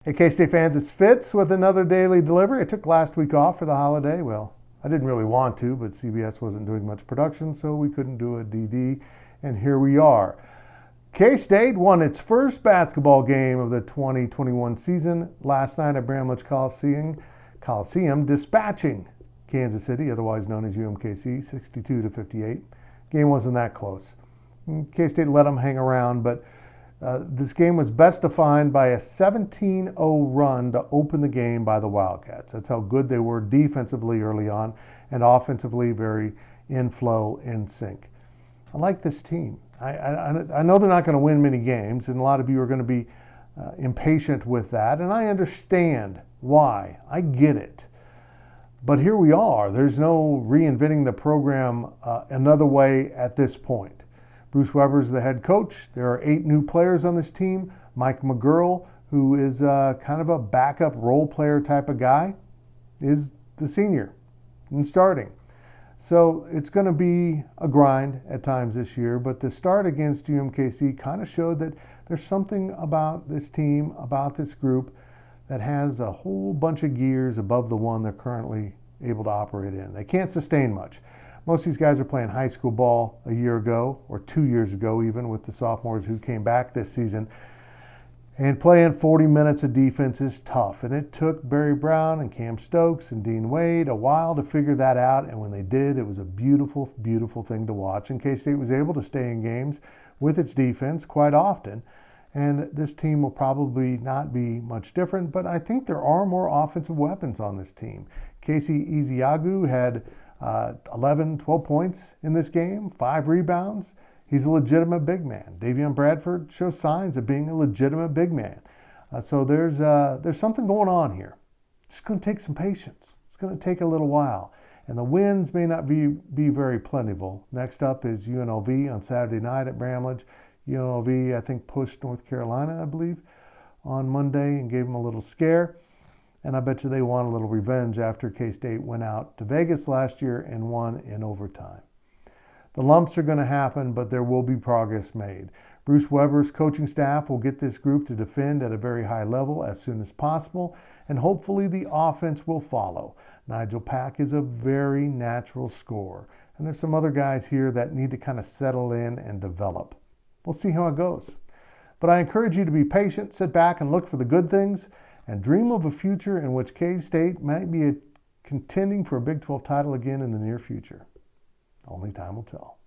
Hey K-State fans, it's Fitz with another daily delivery. I took last week off for the holiday. Well, I didn't really want to, but CBS wasn't doing much production, so we couldn't do a DD, and here we are. K-State won its first basketball game of the 2021 season last night at Bramlage Coliseum, dispatching Kansas City, otherwise known as UMKC, 62-58. Game wasn't that close. K-State let them hang around, but this game was best defined by a 17-0 run to open the game by the Wildcats. That's how good they were defensively early on, and offensively very in flow, in sync. I like this team. I know they're not going to win many games, and a lot of you are going to be impatient with that, and I understand why. I get it. But here we are. There's no reinventing the program another way at this point. Bruce Weber is the head coach. There are 8 new players on this team. Mike McGurl, who is kind of a backup role player type of guy, is the senior and starting. So it's going to be a grind at times this year, but the start against UMKC kind of showed that there's something about this team, about this group, that has a whole bunch of gears above the one they're currently able to operate in. They can't sustain much. Most of these guys are playing high school ball a year ago, or 2 years ago even, with the sophomores who came back this season. And playing 40 minutes of defense is tough. And it took Barry Brown and Cam Stokes and Dean Wade a while to figure that out. And when they did, it was a beautiful, beautiful thing to watch. And K-State was able to stay in games with its defense quite often. And this team will probably not be much different, but I think there are more offensive weapons on this team. Casey Ezeagu had 11, 12 points in this game, 5 rebounds. He's a legitimate big man. Davion Bradford shows signs of being a legitimate big man. So there's something going on here. It's going to take some patience. It's going to take a little while. And the wins may not be very plentiful. Next up is UNLV on Saturday night at Bramlage. UNLV, I think, pushed North Carolina, I believe, on Monday and gave them a little scare. And I bet you they want a little revenge after K-State went out to Vegas last year and won in overtime. The lumps are going to happen, but there will be progress made. Bruce Weber's coaching staff will get this group to defend at a very high level as soon as possible, and hopefully the offense will follow. Nigel Pack is a very natural scorer, and there's some other guys here that need to kind of settle in and develop. We'll see how it goes. But I encourage you to be patient, sit back and look for the good things, and dream of a future in which K-State might be contending for a Big 12 title again in the near future. Only time will tell.